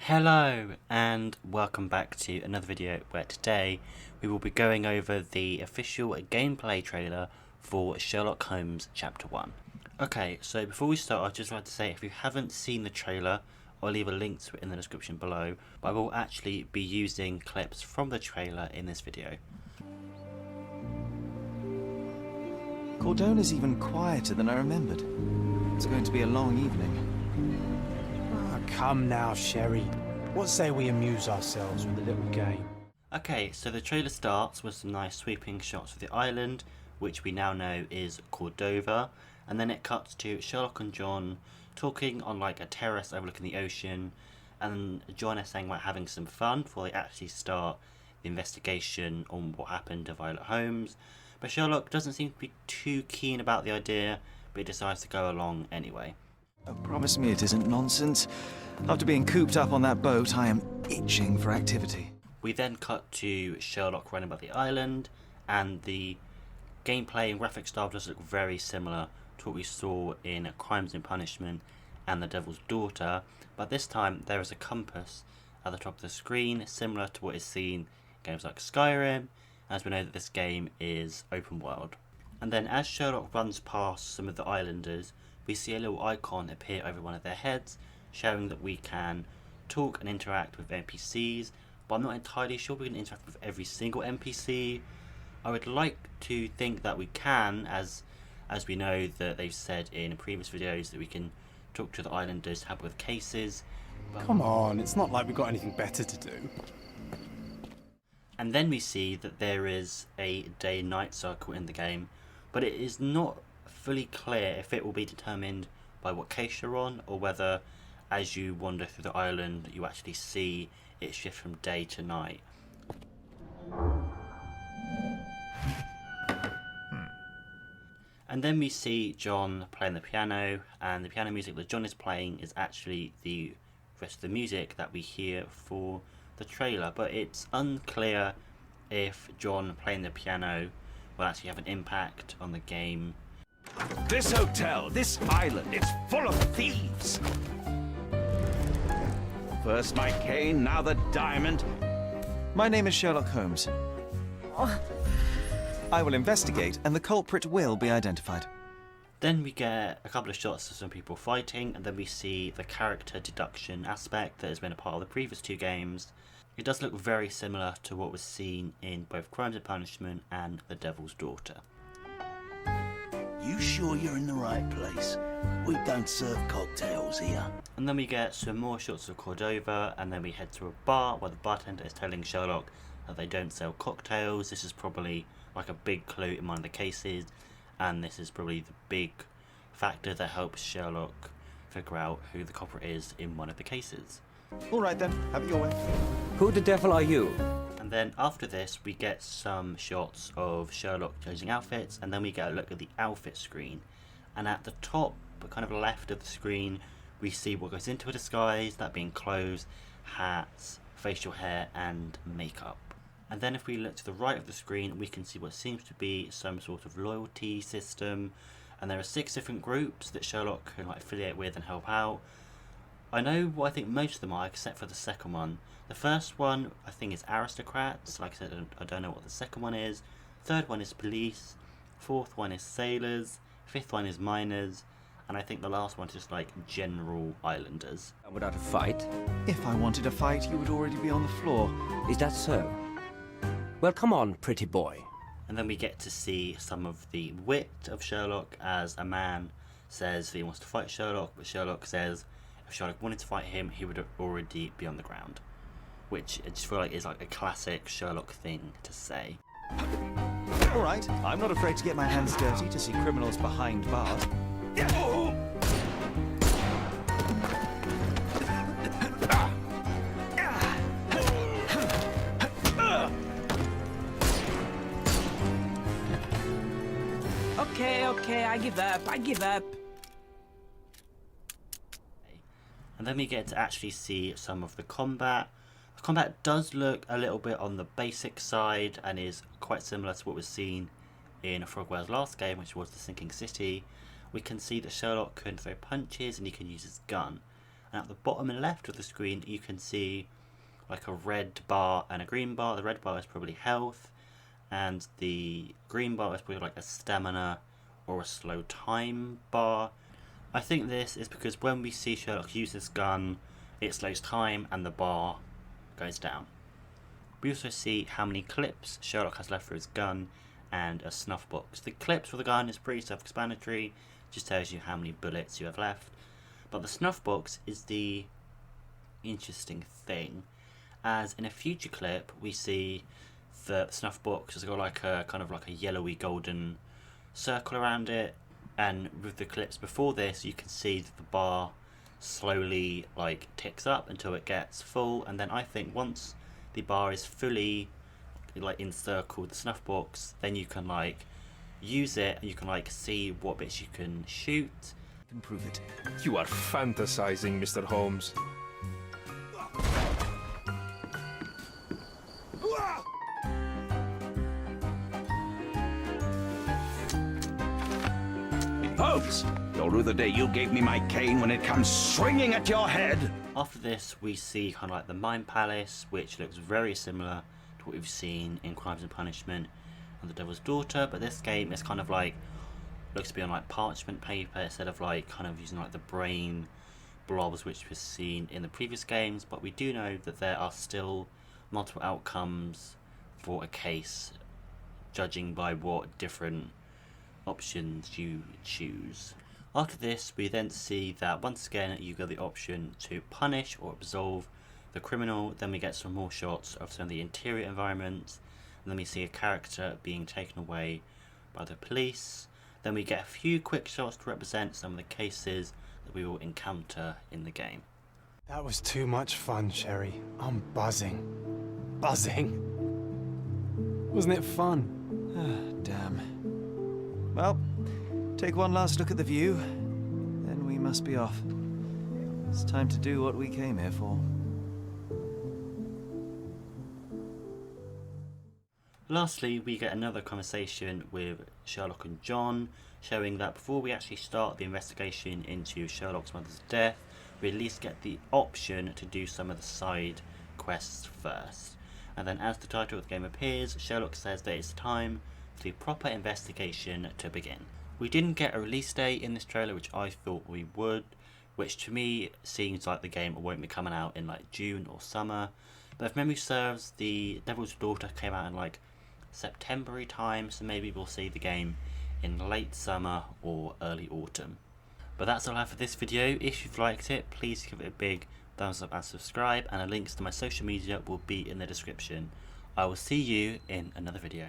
Hello and welcome back to another video where today we will be going over the official gameplay trailer for Sherlock Holmes Chapter 1. Okay, so before we start, I'd just like to say if you haven't seen the trailer, I'll leave a link to it in the description below, but I will actually be using clips from the trailer in this video. Cordona's even quieter than I remembered. It's going to be a long evening. Come now, Sherry. What say we amuse ourselves with a little game? Okay, so the trailer starts with some nice sweeping shots of the island, which we now know is Cordova, and then it cuts to Sherlock and John talking on like a terrace overlooking the ocean, and John is saying about having some fun before they actually start the investigation on what happened to Violet Holmes. But Sherlock doesn't seem to be too keen about the idea, but he decides to go along anyway. Oh, promise me it isn't nonsense. After being cooped up on that boat, I am itching for activity. We then cut to Sherlock running about the island, and the gameplay and graphic style does look very similar to what we saw in Crimes and Punishment and The Devil's Daughter, but this time there is a compass at the top of the screen, similar to what is seen in games like Skyrim, as we know that this game is open world. And then as Sherlock runs past some of the islanders, we see a little icon appear over one of their heads, showing that we can talk and interact with NPCs, but I'm not entirely sure we can interact with every single NPC. I would like to think that we can, as we know that they've said in previous videos that we can talk to the islanders, help with cases. Come on, it's not like we've got anything better to do. And then we see that there is a day-night cycle in the game, but it is not fully clear if it will be determined by what case you're on, or whether as you wander through the island you actually see it shift from day to night. And then we see John playing the piano, and the piano music that John is playing is actually the rest of the music that we hear for the trailer, but it's unclear if John playing the piano will actually have an impact on the game. This hotel, this island, it's full of thieves. First my cane, now the diamond. My name is Sherlock Holmes. I will investigate, and the culprit will be identified. Then we get a couple of shots of some people fighting, and then we see the character deduction aspect that has been a part of the previous two games. It does look very similar to what was seen in both Crimes and Punishment and The Devil's Daughter. You sure you're in the right place? We don't serve cocktails here. And then we get some more shots of Cordova, and then we head to a bar where the bartender is telling Sherlock that they don't sell cocktails. This is probably like a big clue in one of the cases, and this is probably the big factor that helps Sherlock figure out who the culprit is in one of the cases. All right then, have it your way. Who the devil are you? And then after this we get some shots of Sherlock changing outfits, and then we get a look at the outfit screen, and at the top but kind of left of the screen we see what goes into a disguise, that being clothes, hats, facial hair and makeup. And then if we look to the right of the screen we can see what seems to be some sort of loyalty system, and there are 6 different groups that Sherlock can like affiliate with and help out. I know what I think most of them are, except for the second one. The first one I think is aristocrats, like I said I don't know what the second one is. Third one is police, fourth one is sailors, fifth one is miners, and I think the last one is just like general islanders. Without a fight? If I wanted a fight, you would already be on the floor. Is that so? Well, come on, pretty boy. And then we get to see some of the wit of Sherlock, as a man says that he wants to fight Sherlock, but Sherlock says if Sherlock wanted to fight him he would already be on the ground, which I just feel like is like a classic Sherlock thing to say. All right, I'm not afraid to get my hands dirty to see criminals behind bars. Okay, I give up. And then we get to actually see some of the combat. The combat does look a little bit on the basic side and is quite similar to what was seen in Frogware's last game, which was the Sinking City. We can see that Sherlock can throw punches and he can use his gun. And at the bottom left of the screen you can see like a red bar and a green bar. The red bar is probably health, and the green bar is probably like a stamina or a slow time bar. I think this is because when we see Sherlock use this gun, it slows time and the bar goes down. We also see how many clips Sherlock has left for his gun and a snuff box. The clips for the gun is pretty self-explanatory, just tells you how many bullets you have left. But the snuff box is the interesting thing, as in a future clip we see the snuff box has got like a kind of like a yellowy golden circle around it, and with the clips before this you can see that the bar slowly like ticks up until it gets full, and then I think once the bar is fully like encircled the snuff box, then you can like use it and you can like see what bits you can shoot. Improve it. You are fantasizing, Mr. Holmes. Holmes, you'll rue the day you gave me my cane when it comes swinging at your head. After this we see kind of like the Mine Palace, which looks very similar to what we've seen in Crimes and Punishment and The Devil's Daughter, but this game is kind of like looks to be on like parchment paper instead of like kind of using like the brain blobs which was seen in the previous games. But we do know that there are still multiple outcomes for a case, judging by what different options you choose. After this we then see that once again you get the option to punish or absolve the criminal. Then we get some more shots of some of the interior environments, and then we see a character being taken away by the police. Then we get a few quick shots to represent some of the cases that we will encounter in the game. That was too much fun, Sherry. I'm buzzing. Buzzing. Wasn't it fun? Damn. Well, take one last look at the view, then we must be off. It's time to do what we came here for. Lastly, we get another conversation with Sherlock and John, showing that before we actually start the investigation into Sherlock's mother's death, we at least get the option to do some of the side quests first. And then as the title of the game appears, Sherlock says that it's time for the proper investigation to begin. We didn't get a release date in this trailer, which I thought we would, which to me seems like the game won't be coming out in like June or summer. But if memory serves, The Devil's Daughter came out in like September time, so maybe we'll see the game in late summer or early autumn. But that's all I have for this video. If you've liked it, please give it a big thumbs up and subscribe, and the links to my social media will be in the description. I will see you in another video.